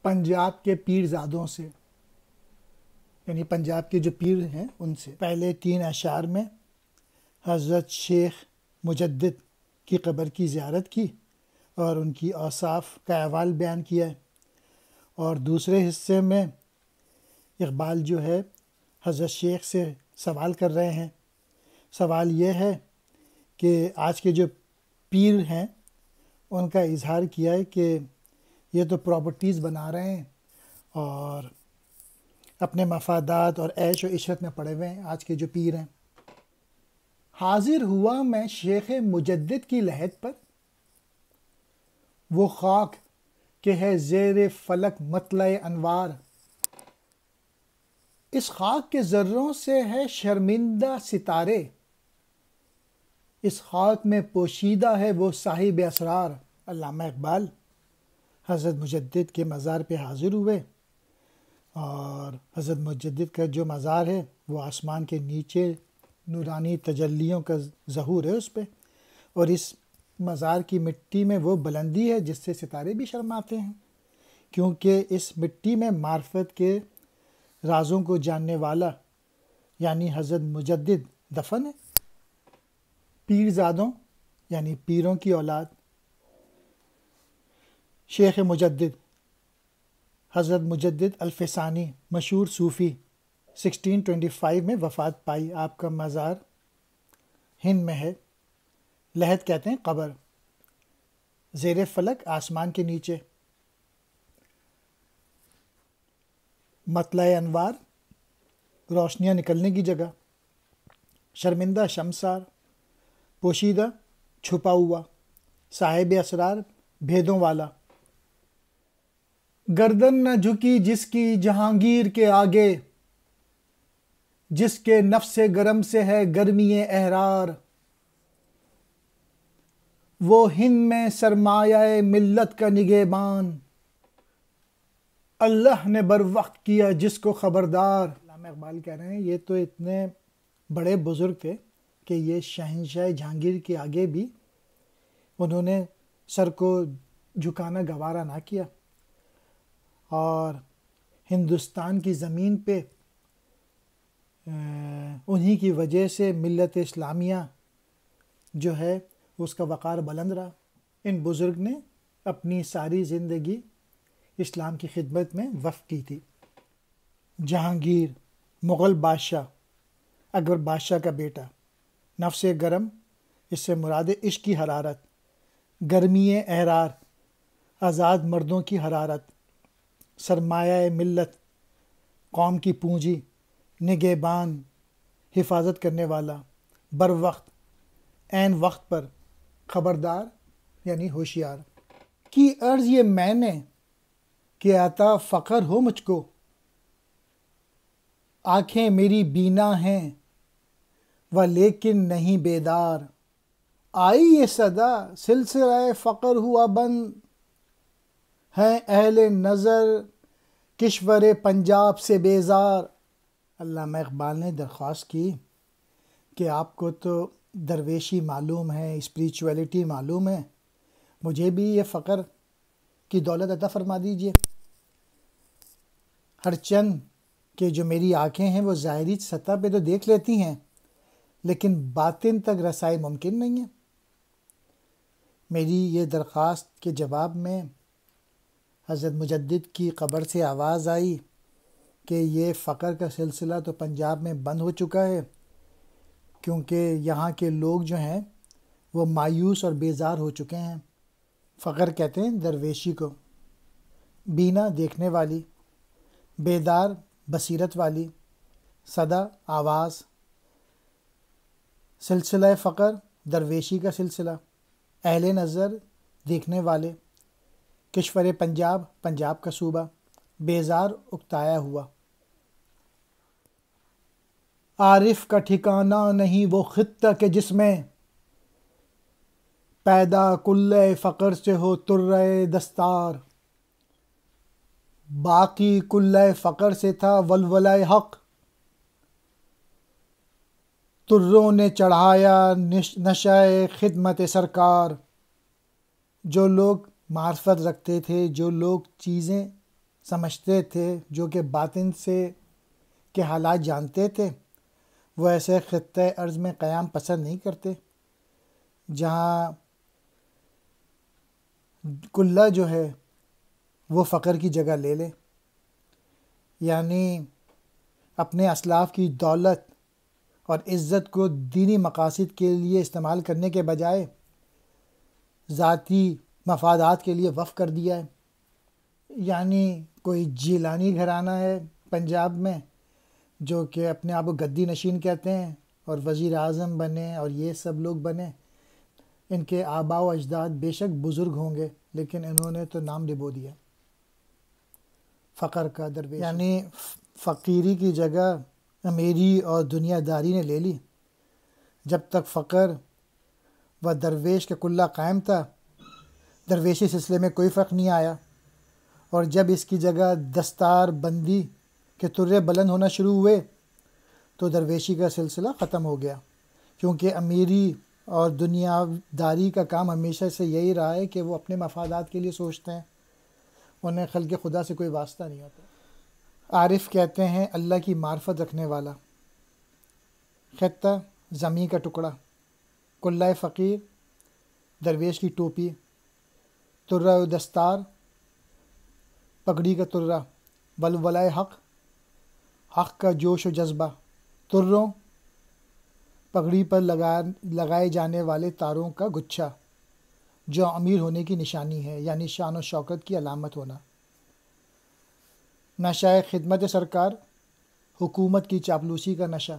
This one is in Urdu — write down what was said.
پنجاب کے پیر زادوں سے، یعنی پنجاب کے جو پیر ہیں ان سے۔ پہلے 3 اشعار میں حضرت شیخ مجدد کی قبر کی زیارت کی اور ان کی اوصاف کا احوال بیان کیا ہے، اور دوسرے حصے میں اقبال جو ہے حضرت شیخ سے سوال کر رہے ہیں۔ سوال یہ ہے کہ آج کے جو پیر ہیں ان کا اظہار کیا ہے کہ یہ تو پراپرٹیز بنا رہے ہیں اور اپنے مفادات اور عیش و عشرت میں پڑے ہوئے ہیں آج کے جو پیر ہیں۔ حاضر ہوا میں شیخ مجدد کی لحد پر، وہ خاک کہ ہے زیر فلک مطلع انوار، اس خاک کے ذروں سے ہے شرمندہ ستارے، اس خاک میں پوشیدہ ہے وہ صاحب اسرار۔ علامہ اقبال حضرت مجدد کے مزار پہ حاضر ہوئے، اور حضرت مجدد کا جو مزار ہے وہ آسمان کے نیچے نورانی تجلیوں کا ظہور ہے اس پہ، اور اس مزار کی مٹی میں وہ بلندی ہے جس سے ستارے بھی شرماتے ہیں، کیونکہ اس مٹی میں معرفت کے رازوں کو جاننے والا یعنی حضرت مجدد دفن ہے۔ پیر زادوں یعنی پیروں کی اولاد۔ شیخ مجدد حضرت مجدد الفسانی مشہور صوفی 1625 میں وفات پائی۔ آپ کا مزار ہند میں ہے۔ لحد کہتے ہیں قبر، زیر فلک آسمان کے نیچے۔ مطلع انوار روشنیاں نکلنے کی جگہ، شرمندہ شمسار پوشیدہ چھپا ہوا، صاحب اسرار بھیدوں والا۔ گردن نہ جھکی جس کی جہانگیر کے آگے، جس کے نفس گرم سے ہے گرمی احرار، وہ ہند میں سرمایہ ملت کا نگہبان، اللہ نے بر وقت کیا جس کو خبردار۔ علامہ اقبال کہہ رہے ہیں یہ تو اتنے بڑے بزرگ تھے کہ یہ شہنشاہ جہانگیر کے آگے بھی انہوں نے سر کو جھکانا گوارا نہ کیا، اور ہندوستان کی زمین پہ انہی کی وجہ سے ملت اسلامیہ جو ہے اس کا وقار بلند رہا۔ ان بزرگ نے اپنی ساری زندگی اسلام کی خدمت میں وقف کی تھی۔ جہانگیر مغل بادشاہ، اکبر بادشاہ کا بیٹا، نفس گرم اس سے مراد عشق کی حرارت، گرمی احرار آزاد مردوں کی حرارت، سرمایہ ملت قوم کی پونجی، نگہبان حفاظت کرنے والا، بر وقت عین وقت پر، خبردار یعنی ہوشیار۔ کی عرض یہ میں نے کہ عطا فقر ہو مجھ کو، آنکھیں میری بینا ہیں و لیکن نہیں بیدار، آئی یہ صدا سلسلہ فقر ہوا بند، ہیں اہل نظر کشور پنجاب سے بیزار۔ علامہ اقبال نے درخواست کی کہ آپ کو تو درویشی معلوم ہے، اسپریچویلٹی معلوم ہے، مجھے بھی یہ فقر کی دولت عطا فرما دیجئے۔ ہر چند کہ جو میری آنکھیں ہیں وہ ظاہری سطح پہ تو دیکھ لیتی ہیں، لیکن باطن تک رسائی ممکن نہیں ہے۔ میری یہ درخواست کے جواب میں حضرت مجدد کی قبر سے آواز آئی کہ یہ فقر کا سلسلہ تو پنجاب میں بند ہو چکا ہے، کیونکہ یہاں کے لوگ جو ہیں وہ مایوس اور بیزار ہو چکے ہیں۔ فقر کہتے ہیں درویشی کو، بینا دیکھنے والی، بیدار بصیرت والی، صدا آواز، سلسلہ فقر درویشی کا سلسلہ، اہل نظر دیکھنے والے، کشور پنجاب پنجاب کا صوبہ، بیزار اکتایا ہوا۔ عارف کا ٹھکانہ نہیں وہ خطہ کہ جس میں، پیدا کلہ فقر سے ہو ترہ دستار، باقی کلہ فقر سے تھا ولولہ حق، تروں نے چڑھایا نشہ خدمت سرکار۔ جو لوگ معرفت رکھتے تھے، جو لوگ چیزیں سمجھتے تھے، جو کہ باطن سے کے حالات جانتے تھے، وہ ایسے خطۂ ارض میں قیام پسند نہیں کرتے جہاں کلّہ جو ہے وہ فقر کی جگہ لے لے. یعنی اپنے اسلاف کی دولت اور عزت کو دینی مقاصد کے لیے استعمال کرنے کے بجائے ذاتی مفادات کے لیے وقف کر دیا ہے. یعنی کوئی جیلانی گھرانہ ہے پنجاب میں جو کہ اپنے آپ کو گدی نشین کہتے ہیں اور وزیر اعظم بنے اور یہ سب لوگ بنے. ان کے آباء و اجداد بے شک بزرگ ہوں گے، لیکن انہوں نے تو نام ڈبو دیا فقر کا، درویش. یعنی فقیری کی جگہ امیری اور دنیا داری نے لے لی. جب تک فقر و درویش کا کلّہ قائم تھا، درویشی سلسلے میں کوئی فرق نہیں آیا، اور جب اس کی جگہ دستار بندی کے ترے بلند ہونا شروع ہوئے تو درویشی کا سلسلہ ختم ہو گیا، کیونکہ امیری اور دنیا داری کا کام ہمیشہ سے یہی رہا ہے کہ وہ اپنے مفادات کے لیے سوچتے ہیں، انہیں خلق خدا سے کوئی واسطہ نہیں ہوتا. عارف کہتے ہیں اللہ کی معرفت رکھنے والا. خطہ زمین کا ٹکڑا، کلّہ فقیر، درویش کی ٹوپی، ترہ و دستار، پگڑی کا ترہ، ولولۂ حق، حق کا جوش و جذبہ، تروں، پگڑی پر لگائے جانے والے تاروں کا گچھا جو امیر ہونے کی نشانی ہے، یعنی شان و شوکت کی علامت ہونا. نشہ خدمت سرکار، حکومت کی چاپلوسی کا نشہ.